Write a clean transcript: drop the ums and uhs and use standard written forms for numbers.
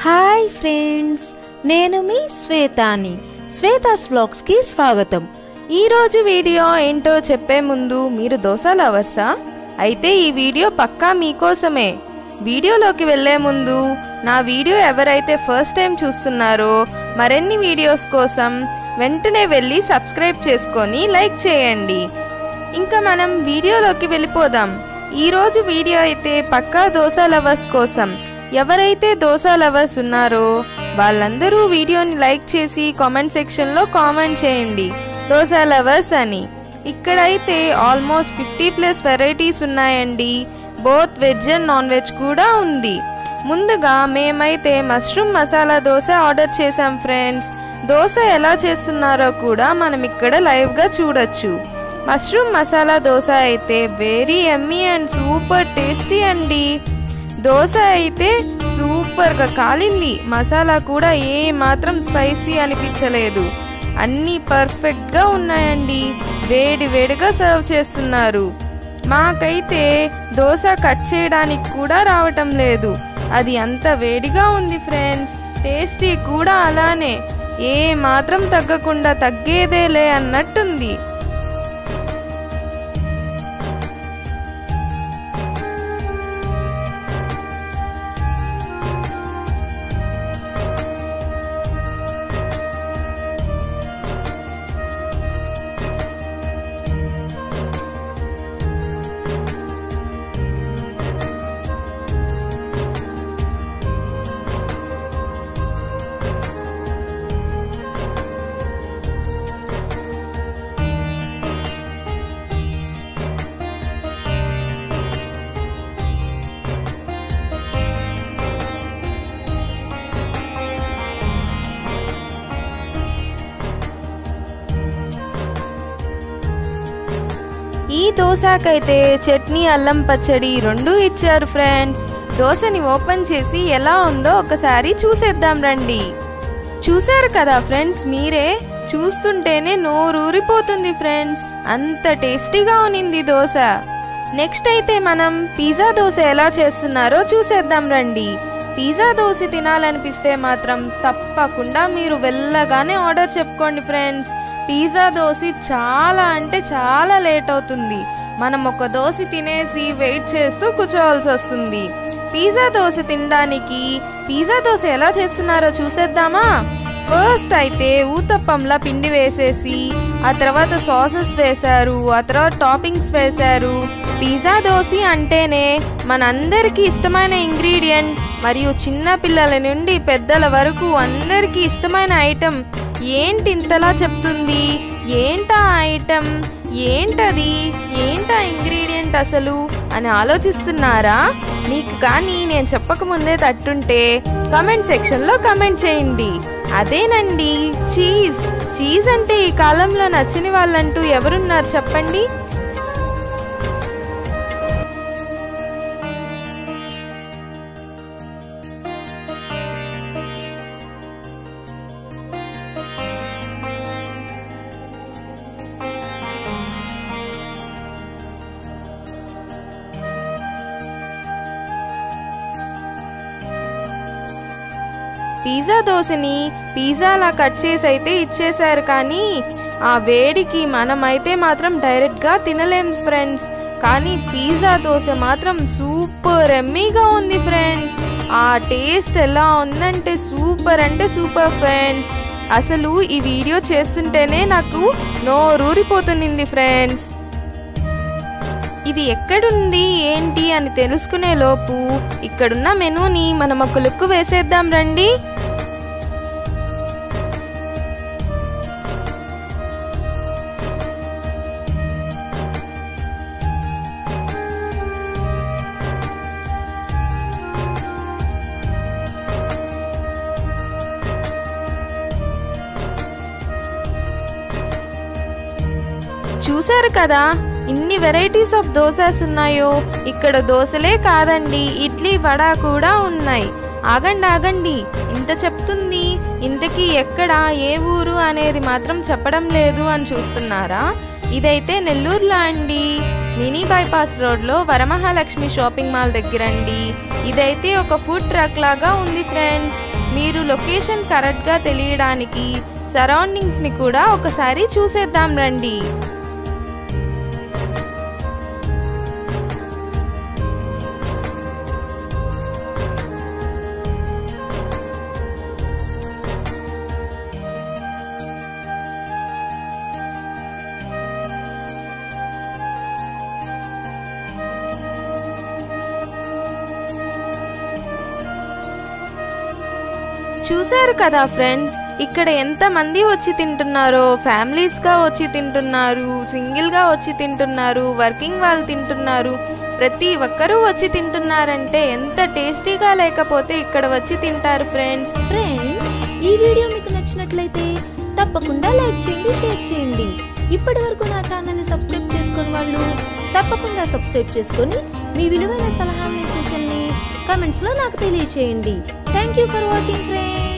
Hi friends, నేను మీ శ్వేతాని. Shweta's vlogs కి స్వాగతం. ఈ రోజు వీడియో ఏంటో చెప్పే ముందు మీరు దోశ లవర్సా? అయితే ఈ వీడియో పక్కా మీకోసమే. వీడియోలోకి వెళ్ళే ముందు నా వీడియో ఎవరైతే ఫస్ట్ టైం చూస్తున్నారో మరిన్ని వీడియోస్ కోసం వెంటనే వెళ్ళి సబ్స్క్రైబ్ చేసుకొని లైక్ చేయండి. ఇంకా మనం వీడియోలోకి వెళ్ళిపోదాం. ఈరోజు వీడియో అయితే పక్కా దోశ లవర్స్ కోసం. ఎవరైతే దోశ లవర్స్ ఉన్నారో వాళ్ళందరూ వీడియోని లైక్ చేసి కామెంట్ సెక్షన్లో కామెంట్ చేయండి దోశ లవర్స్ అని. ఇక్కడైతే ఆల్మోస్ట్ 50+ వెరైటీస్ ఉన్నాయండి. Both veg and non veg కూడా ఉంది. ముందుగా మేమైతే మష్రూమ్ మసాలా దోశ ఆర్డర్ చేసాం ఫ్రెండ్స్. దోశ ఎలా చేస్తున్నారో కూడా మనం ఇక్కడ లైవ్గా చూడొచ్చు. మష్రూమ్ మసాలా దోశ అయితే very yummy and super tasty అండి. దోశ అయితే సూపర్గా కాలింది. మసాలా కూడా ఏ మాత్రం స్పైసీ అనిపించలేదు. అన్నీ పర్ఫెక్ట్గా ఉన్నాయండి. వేడి వేడిగా సర్వ్ చేస్తున్నారు. మాకైతే దోశ కట్ చేయడానికి కూడా రావటం లేదు. అది అంత వేడిగా ఉంది ఫ్రెండ్స్. టేస్టీ కూడా అలానే, ఏ మాత్రం తగ్గకుండా తగ్గేదేలే అన్నట్టుంది. ఈ దోశకైతే చట్నీ అల్లం పచ్చడి రెండూ ఇచ్చారు ఫ్రెండ్స్. దోశని ఓపెన్ చేసి ఎలా ఉందో ఒకసారి చూసేద్దాం రండి. చూసారు కదా ఫ్రెండ్స్, మీరే చూస్తుంటేనే నోరూరిపోతుంది ఫ్రెండ్స్. అంత టేస్టీగా ఉన్నింది దోశ. నెక్స్ట్ అయితే మనం పిజ్జా దోశ ఎలా చేస్తున్నారో చూసేద్దాం రండి. పిజ్జా దోశ తినాలనిపిస్తే మాత్రం తప్పకుండా మీరు వెళ్ళగానే ఆర్డర్ చెప్పుకోండి ఫ్రెండ్స్. పిజ్జా దోశ చాలా అంటే చాలా లేట్ అవుతుంది. మనం ఒక దోశ తినేసి వెయిట్ చేస్తూ కూర్చోవాల్సి వస్తుంది. పిజ్జా దోశ తినడానికి పిజ్జా దోశ ఎలా చేస్తున్నారో చూసేద్దామా. ఫస్ట్ అయితే ఊతప్పంలా పిండి వేసేసి ఆ తర్వాత సాసెస్ వేశారు, ఆ తర్వాత టాపింగ్స్ వేశారు. పిజ్జా దోశ అంటేనే మనందరికీ ఇష్టమైన ఇంగ్రీడియంట్ మరియు చిన్న పిల్లల నుండి పెద్దల వరకు అందరికీ ఇష్టమైన ఐటెం. ఏంటి ఇంతలా చెప్తుంది, ఏంటా ఐటెం, ఏంటది, ఏంటా ఇంగ్రీడియంట్ అసలు అని ఆలోచిస్తున్నారా? మీకు కానీ నేను చెప్పకముందే తట్టుంటే కామెంట్ సెక్షన్లో కామెంట్ చేయండి. అదేనండి చీజ్. చీజ్ అంటే ఈ కాలంలో నచ్చని వాళ్ళంటూ ఎవరున్నారు చెప్పండి? పిజ్జా దోశని పిజ్జాలా కట్ చేసి అయితే ఇచ్చేసారు, కానీ ఆ వేడికి మనమైతే మాత్రం డైరెక్ట్గా తినలేం ఫ్రెండ్స్. కానీ పిజ్జా దోశ మాత్రం సూపర్ ఎమ్మీగా ఉంది ఫ్రెండ్స్. ఆ టేస్ట్ ఎలా ఉందంటే సూపర్ ఫ్రెండ్స్. అసలు ఈ వీడియో చేస్తుంటేనే నాకు నోరూరిపోతుంది ఫ్రెండ్స్. ఇది ఎక్కడుంది ఏంటి అని తెలుసుకునే లోపు ఇక్కడున్న మెనూని మనం ఒక లుక్ వేసేద్దాం రండి. చూసారు కదా ఇన్ని వెరైటీస్ ఆఫ్ దోసాస్ ఉన్నాయో. ఇక్కడ దోశలే కాదండి, ఇడ్లీ వడ కూడా ఉన్నాయి. ఆగండి, ఇంత చెప్తుంది, ఇంతకీ ఎక్కడ ఏ ఊరు అనేది మాత్రం చెప్పడం లేదు అని చూస్తున్నారా? ఇదైతే నెల్లూరులో అండి. మినీ బైపాస్ రోడ్లో వరమహాలక్ష్మి షాపింగ్ మాల్ దగ్గరండి. ఇదైతే ఒక ఫుడ్ ట్రక్ లాగా ఉంది ఫ్రెండ్స్. మీరు లొకేషన్ కరెక్ట్గా తెలియడానికి సరౌండింగ్స్ని కూడా ఒకసారి చూసేద్దాం రండి. చూశారు కదా ఫ్రెండ్స్, ఇక్కడ ఎంతమంది వచ్చి తింటున్నారో. ఫ్యామిలీస్గా వచ్చి తింటున్నారు, సింగిల్గా వచ్చి తింటున్నారు, వర్కింగ్ వాళ్ళు తింటున్నారు. ప్రతి ఒక్కరూ వచ్చి తింటున్నారంటే ఎంత టేస్టీగా లేకపోతే ఇక్కడ వచ్చి తింటారు ఫ్రెండ్స్. ఈ వీడియో మీకు నచ్చినట్లయితే తప్పకుండా లైక్ చేయండి, షేర్ చేయండి. ఇప్పటి వరకు నా ఛానల్ని సబ్స్క్రైబ్ చేసుకుని వాళ్ళు తప్పకుండా సబ్స్క్రైబ్ చేసుకొని మీ విలువైన సలహాలని, సూచనని కామెంట్స్లో నాకు తెలియచేయండి. Thank you for watching friends.